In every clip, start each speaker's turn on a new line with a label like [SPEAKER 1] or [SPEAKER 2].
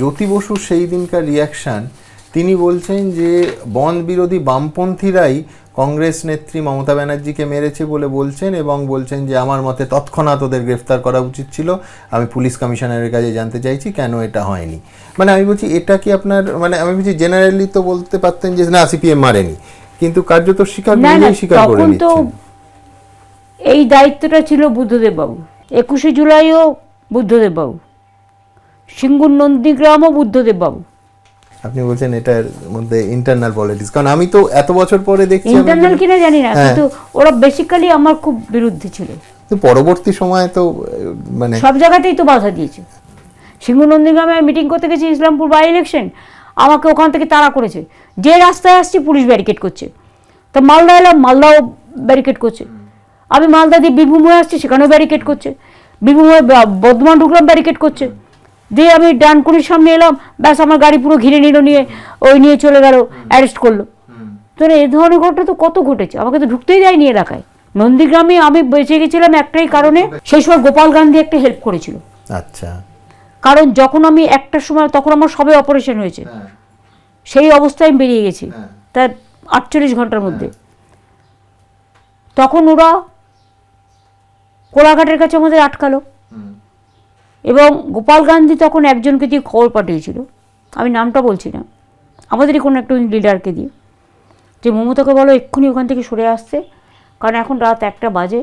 [SPEAKER 1] জ্যোতি বসুর সেই দিনকার রিয়াকশান, তিনি বলছেন যে বন বিরোধী বামপন্থীরাই কংগ্রেস নেত্রী মমতা ব্যানার্জিকে মেরেছে বলে বলছেন, এবং বলছেন যে আমার মতে তৎক্ষণাৎ ওদের গ্রেফতার করা উচিত ছিল, আমি পুলিশ কমিশনারের কাছে জানতে চাইছি কেন এটা হয়নি। মানে আমি বলছি এটা কি আপনার, মানে আমি বলছি জেনারেলি তো বলতে পারতেন যে না সিপিএম মারেনি, কিন্তু কার্যত স্বীকার করে নিচ্ছেন।
[SPEAKER 2] এই দায়িত্বটা ছিল বুদ্ধদেব বাবু, 21শে জুলাইও বুদ্ধদেব বাবু, সিঙ্গুর নন্দীগ্রামও বুদ্ধদেব বাবু।
[SPEAKER 1] আপনি বলছেন এটার মধ্যে ইন্টারনাল পলিটিক্স, কারণ আমি তো এত বছর পরে দেখছি,
[SPEAKER 2] ইন্টারনাল কিনা জানি না, কিন্তু ওরা বেসিক্যালি আমার খুব বিরুদ্ধে ছিল।
[SPEAKER 1] পরবর্তী সময়ে তো মানে
[SPEAKER 2] সব জায়গাতেই তো বাধা দিয়েছে। সিঙ্গুর নন্দীগ্রামে মিটিং করতে গেছি, ইসলামপুর বাই ইলেকশন, আমাকে ওখান থেকে তাড়া করেছে। যে রাস্তায় আসছি পুলিশ ব্যারিকেড করছে। তো মালদা এলাম, মালদাও ব্যারিকেড করছে। আমি মালদা দিয়ে বীরভূম হয়ে আসছি, সেখানেও ব্যারিকেড করছে। বীরভূম হয়ে বর্ধমান ঢুকলাম, ব্যারিকেড করছে। দিয়ে আমি ডানকুনির সামনে এলাম, ব্যাস আমার গাড়ি পুরো ঘিরে নিল, নিয়ে চলে গেল, অ্যারেস্ট করলো। তো এই ধরনের ঘটনা তো কত ঘটেছে, আমাকে তো ঢুকতেই যায়নি এলাকায়। নন্দীগ্রামে আমি বেঁচে গেছিলাম একটাই কারণে, সেই সময় গোপাল গান্ধী একটা হেল্প করেছিল।
[SPEAKER 1] আচ্ছা,
[SPEAKER 2] কারণ যখন আমি একটার সময়, তখন আমার সবে অপারেশন হয়েছে, সেই অবস্থায় আমি বেরিয়ে গেছি তার 48 ঘন্টার মধ্যে। তখন ওরা কোলাঘাটের কাছে আমাদের আটকালো, এবং গোপাল গান্ধী তখন একজনকে দিয়ে খবর পাঠিয়েছিল, আমি নামটা বলছি না, আমাদেরই কোনো একটা লিডারকে দিয়ে, যে মমতাকে বলো এক্ষুনি ওখান থেকে সরে আসতে, কারণ এখন রাত 1টা বাজে,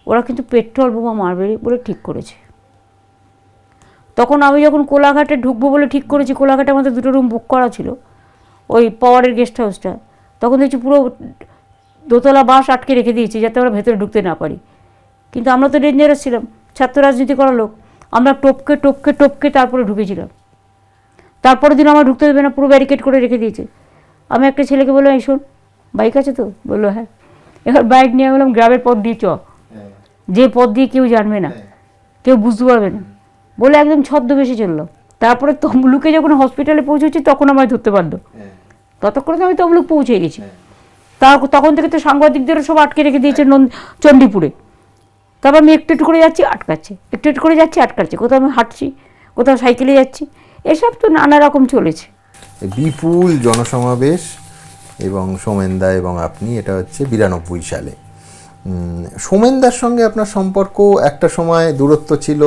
[SPEAKER 2] ওরা কিন্তু পেট্রোল বোমা মারবে বলে ঠিক করেছে। তখন আমি যখন কোলাঘাটে ঢুকবো বলে ঠিক করেছি, কোলাঘাটে আমাদের 2টো রুম বুক করা ছিল ওই পাওয়ারের গেস্ট হাউসটা, তখন দেখছি পুরো দোতলা বাস আটকে রেখে দিয়েছি যাতে আমরা ভেতরে ঢুকতে না পারি। কিন্তু আমরা তো ডেঞ্জারাস ছিলাম, ছাত্র রাজনীতি করা লোক, আমরা টপকে টপকে টপকে তারপরে ঢুকেছিলাম। তারপরের দিন আমার ঢুকতে দেবে না, পুরো ব্যারিকেড করে রেখে দিয়েছে। আমি একটা ছেলেকে বললাম, এই শোন বাইক আছে তো? বললো হ্যাঁ। এবার বাইক নিয়ে বললাম গ্রামের পথ দিয়ে চ, যে পথ দিয়ে কেউ জানবে না, কেউ বুঝতে পারবে না, বলে একদম ছদ্মবেশে চললো। তারপরে তমলুকে যখন হসপিটালে পৌঁছেছি তখন আমায় ধরতে পারলো, ততক্ষণ আমি তমলুক পৌঁছে গেছি। তখন থেকে তো সাংবাদিকদেরও সব আটকে রেখে দিয়েছে চণ্ডীপুরে। তারপর আমি একটু একটু করে যাচ্ছি, আটকাচ্ছে, একটু একটু করে যাচ্ছি, আটকাচ্ছে, কোথাও আমি হাঁটছি, কোথাও সাইকেলে যাচ্ছি, এসব তো নানা রকম চলেছে।
[SPEAKER 1] বিপুল জনসমাবেশ এবং সোমেনদা এবং আপনি, এটা হচ্ছে 92 সালে। সোমেনদার সঙ্গে আপনার সম্পর্ক একটা সময় দূরত্ব ছিল,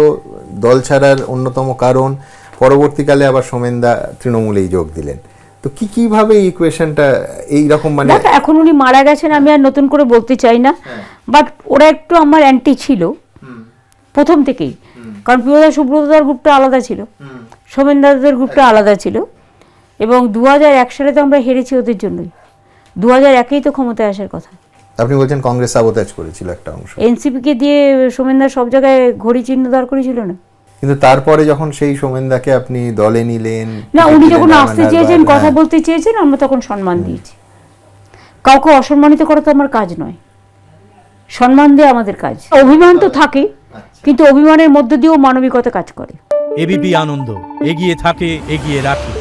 [SPEAKER 1] দল ছাড়ার অন্যতম কারণ, পরবর্তীকালে আবার সোমেনদা তৃণমূলেই যোগ দিলেন। তো কিভাবে এই ইকুয়েশনটা এইরকম, মানে
[SPEAKER 2] এখন উনি মারা গেছেন, আমি আর নতুন করে বলতে চাই না, বাট ওরা একটু আমার অ্যান্টি ছিল প্রথম থেকেই, কারণ প্রিয়দা সুব্রতদার গ্রুপটা আলাদা ছিল, সোমেনদাদের গ্রুপটা আলাদা ছিল, এবং 2001 সালে তো আমরা হেরেছি ওদের জন্যই। 2001-এই তো ক্ষমতায় আসার কথা।
[SPEAKER 1] আপনি বলছেন কংগ্রেস সাবোতাজ করেছিল একটা অংশ,
[SPEAKER 2] এনসিপিকে দিয়ে সোমেনদা সব জায়গায় ঘড়ি চিহ্ন দাঁড় করেছিল না?
[SPEAKER 1] কিন্তু তারপরে যখন সেই সোমেনদাকে আপনি দলে নিলেন,
[SPEAKER 2] না উনি যখন আসতে চেয়েছেন, কথা বলতে চেয়েছেন, আমরা তখন সম্মান দিয়েছি। কাউকে অসম্মানিত করা তো আমার কাজ নয়, সম্মান দেওয়া আমাদের কাজ। অভিমান তো থাকে, কিন্তু অভিমানের মধ্য দিয়েও মানবিকতা কাজ করে।
[SPEAKER 3] এবিপি আনন্দ, এগিয়ে থাকে, এগিয়ে রাখে।